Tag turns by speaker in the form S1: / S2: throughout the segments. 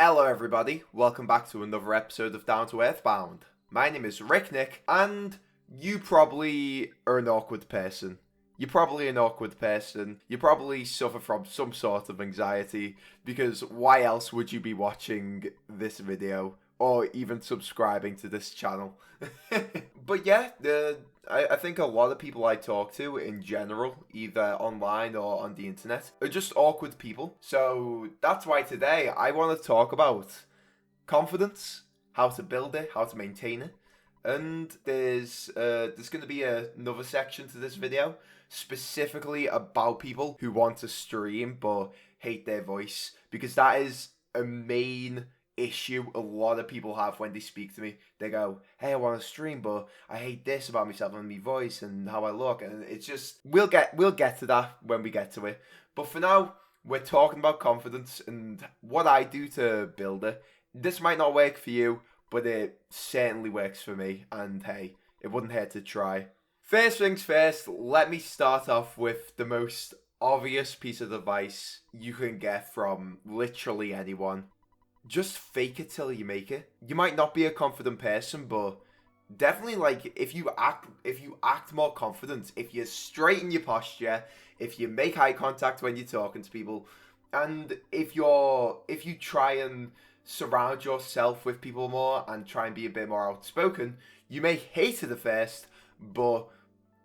S1: Hello everybody, welcome back to another episode of Down to Earthbound. My name is Rick Nick, and you probably are an awkward person. You probably suffer from some sort of anxiety, because why else would you be watching this video or even subscribing to this channel? But yeah, I think a lot of people I talk to in general, either online or on the internet, are just awkward people. So that's why today I want to talk about confidence, how to build it, how to maintain it. And there's going to be another section to this video specifically about people who want to stream but hate their voice, because that is a main issue a lot of people have when they speak to me. They go, hey, I want to stream but I hate this about myself and my voice and how I look, and it's just we'll get to that when we get to it. But for now, we're talking about confidence and what I do to build it. This might not work for you, but it certainly works for me, and hey, it wouldn't hurt to try. First things first, let me start off with the most obvious piece of advice you can get from literally anyone. Just fake it till you make it. You might not be a confident person, but definitely, like, if you act more confident, if you straighten your posture, if you make eye contact when you're talking to people, and if you try and surround yourself with people more and try and be a bit more outspoken, you may hate it at first, but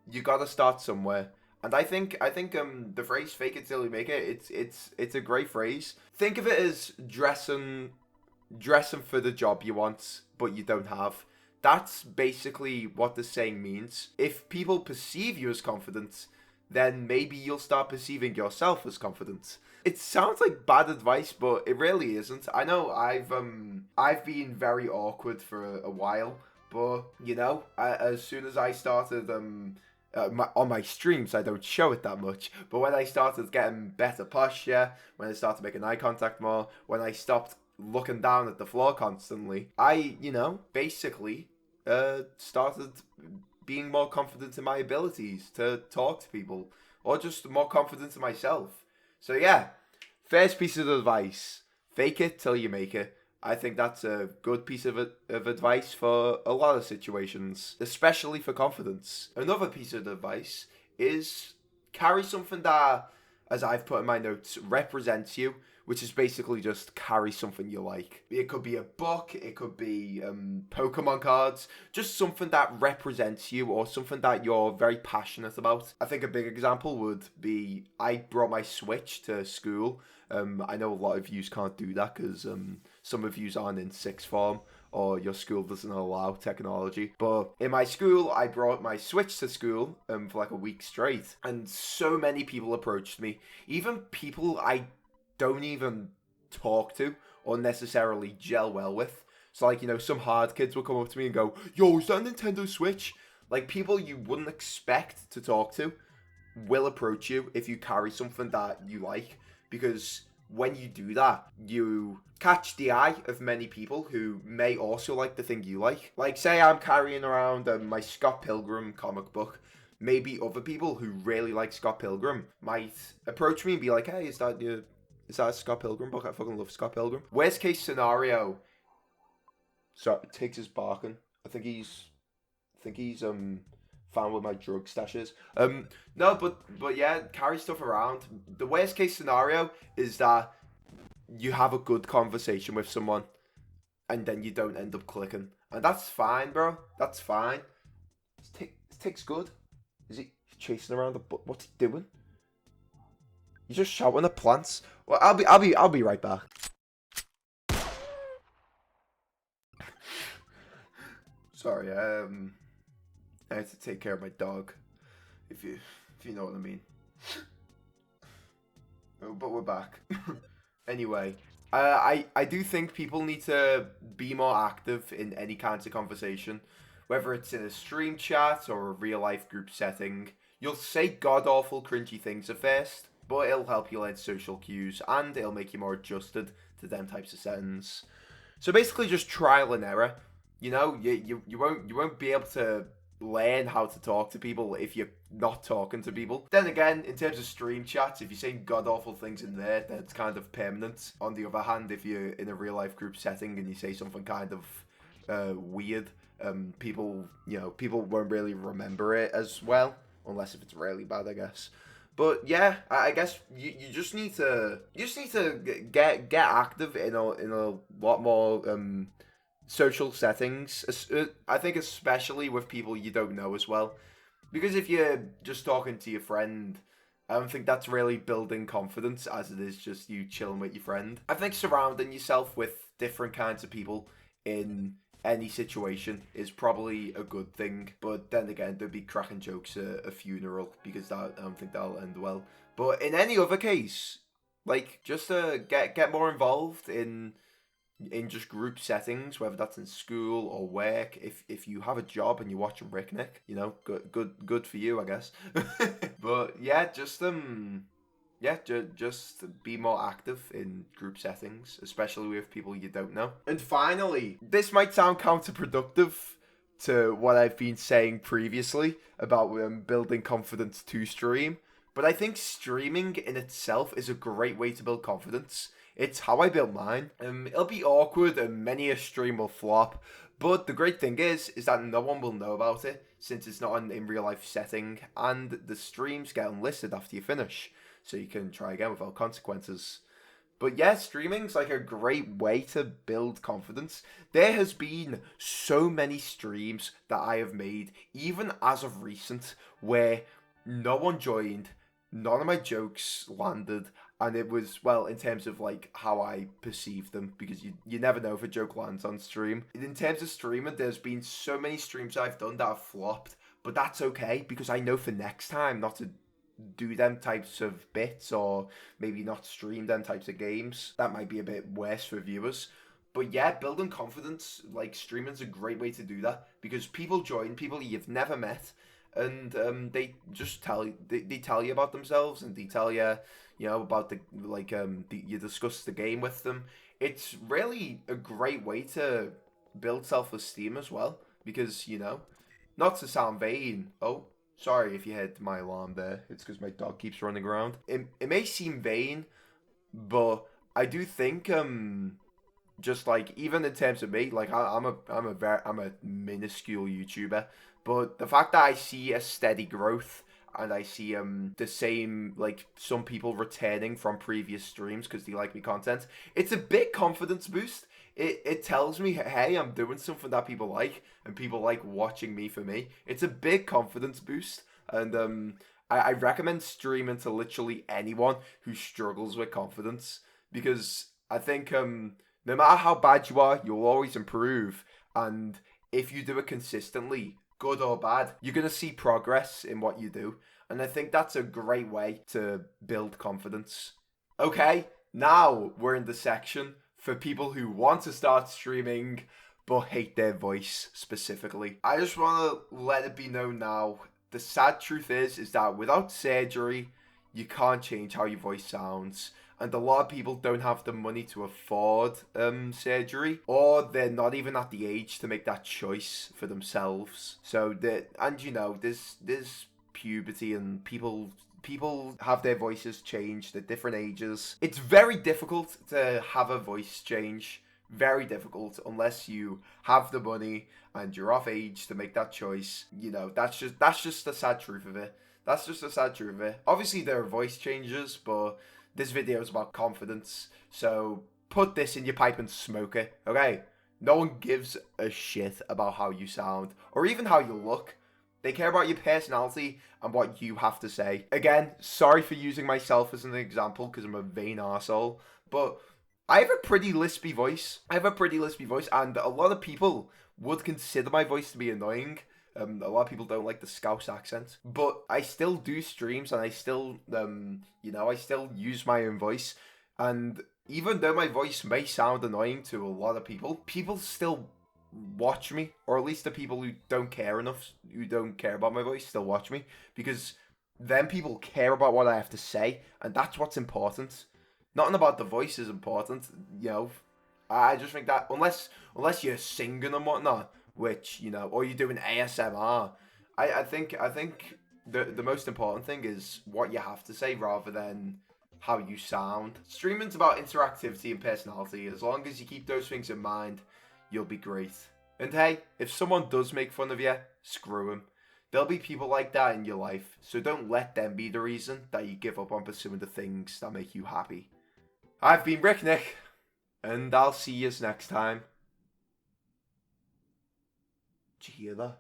S1: you gotta start somewhere. And I think the phrase "fake it till you make it" it's a great phrase. Think of it as dressing for the job you want but you don't have. That's basically what the saying means. If people perceive you as confident, then maybe you'll start perceiving yourself as confident. It sounds like bad advice, but it really isn't. I know I've been very awkward for a while, but you know, as soon as I started on my streams, I don't show it that much, but when I started getting better posture, when I started making eye contact more, when I stopped looking down at the floor constantly, I, basically started being more confident in my abilities to talk to people, or just more confident in myself. So yeah, first piece of advice, fake it till you make it. I think that's a good piece of advice for a lot of situations, especially for confidence. Another piece of advice is carry something that, as I've put in my notes, represents you, which is basically just carry something you like. It could be a book, it could be Pokemon cards, just something that represents you or something that you're very passionate about. I think a big example would be I brought my Switch to school. I know a lot of yous can't do that because some of yous aren't in sixth form or your school doesn't allow technology. But in my school, I brought my Switch to school for like a week straight. And so many people approached me, even people I don't even talk to or necessarily gel well with. So like, some hard kids will come up to me and go, yo, is that a Nintendo Switch? Like, people you wouldn't expect to talk to will approach you if you carry something that you like. Because when you do that, you catch the eye of many people who may also like the thing you like. Like, say I'm carrying around my Scott Pilgrim comic book. Maybe other people who really like Scott Pilgrim might approach me and be like, hey, is that a Scott Pilgrim book? I fucking love Scott Pilgrim. Worst case scenario. So Tiggs is barking. I think he's found where my drug stash is. No, but yeah, carry stuff around. The worst case scenario is that you have a good conversation with someone and then you don't end up clicking. And that's fine, bro. That's fine. Is Tiggs good? Is he chasing around the what's he doing? He's just shouting at plants. Well, I'll be right back. Sorry, I had to take care of my dog, if you know what I mean. Oh, but we're back. Anyway, I do think people need to be more active in any kinds of conversation, whether it's in a stream chat or a real life group setting. You'll say god awful cringy things at first, but it'll help you learn social cues and it'll make you more adjusted to them types of settings. So basically, just trial and error. You won't be able to learn how to talk to people if you're not talking to people. Then again, in terms of stream chats, if you're saying god awful things in there, then it's kind of permanent. On the other hand, if you're in a real life group setting and you say something kind of weird, people won't really remember it as well, unless if it's really bad, I guess. But yeah, I guess you just need to get active in a lot more social settings. I think especially with people you don't know as well, because if you're just talking to your friend, I don't think that's really building confidence as it is just you chilling with your friend. I think surrounding yourself with different kinds of people in any situation is probably a good thing, but then again, there'd be cracking jokes at a funeral, because I don't think that'll end well. But in any other case, like, just get more involved in just group settings, whether that's in school or work. If you have a job and you're watching Ricknick, good for you, I guess. But yeah, just just be more active in group settings, especially with people you don't know. And finally, this might sound counterproductive to what I've been saying previously about building confidence to stream, but I think streaming in itself is a great way to build confidence. It's how I built mine. It'll be awkward and many a stream will flop, but the great thing is that no one will know about it since it's not in real life setting, and the streams get unlisted after you finish, so you can try again without consequences. But yeah, streaming's like a great way to build confidence. There has been so many streams that I have made, even as of recent, where no one joined, none of my jokes landed, and it was, well, in terms of like how I perceive them, because you never know if a joke lands on stream. In terms of streaming, there's been so many streams I've done that have flopped, but that's okay, because I know for next time not to do them types of bits, or maybe not stream them types of games. That might be a bit worse for viewers. But yeah, building confidence, like, streaming's a great way to do that, because people join, people you've never met, and they just tell you about themselves, and they tell you, about you discuss the game with them. It's really a great way to build self-esteem as well, because, not to sound vain. Oh, sorry if you heard my alarm there. It's because my dog keeps running around. It may seem vain, but I do think just like, even in terms of me, like, I'm a minuscule YouTuber, but the fact that I see a steady growth, and I see the same, like, some people returning from previous streams because they like my content, it's a big confidence boost. It tells me, hey, I'm doing something that people like, and people like watching me for me. It's a big confidence boost, and I recommend streaming to literally anyone who struggles with confidence, because I think no matter how bad you are, you'll always improve, and if you do it consistently, good or bad, you're going to see progress in what you do, and I think that's a great way to build confidence. Okay, now we're in the section for people who want to start streaming but hate their voice specifically. I just want to let it be known now, the sad truth is that without surgery, you can't change how your voice sounds. And a lot of people don't have the money to afford surgery, or they're not even at the age to make that choice for themselves. So there's puberty, and people have their voices changed at different ages. It's very difficult to have a voice change. Very difficult, unless you have the money and you're of age to make that choice. That's just the sad truth of it. That's just the sad truth of it. Obviously, there are voice changes, but this video is about confidence, so put this in your pipe and smoke it, okay? No one gives a shit about how you sound, or even how you look. They care about your personality and what you have to say. Again, sorry for using myself as an example, because I'm a vain arsehole, but I have a pretty lispy voice. And a lot of people would consider my voice to be annoying. A lot of people don't like the Scouse accent, but I still do streams, and I still, I still use my own voice. And even though my voice may sound annoying to a lot of people still watch me, or at least the people who don't care about my voice still watch me, because then people care about what I have to say, and that's what's important. Nothing about the voice is important, I just think that unless you're singing and whatnot, which, or you're doing ASMR, I think the most important thing is what you have to say rather than how you sound. Streaming's about interactivity and personality. As long as you keep those things in mind, you'll be great. And hey, if someone does make fun of you, screw them. There'll be people like that in your life, so don't let them be the reason that you give up on pursuing the things that make you happy. I've been Rick Nick, and I'll see yous next time. Did you hear that?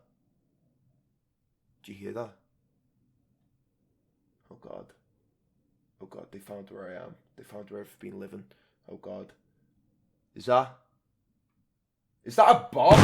S1: Did you hear that? Oh god. Oh god, they found where I am. They found where I've been living. Oh god. Is that a bomb?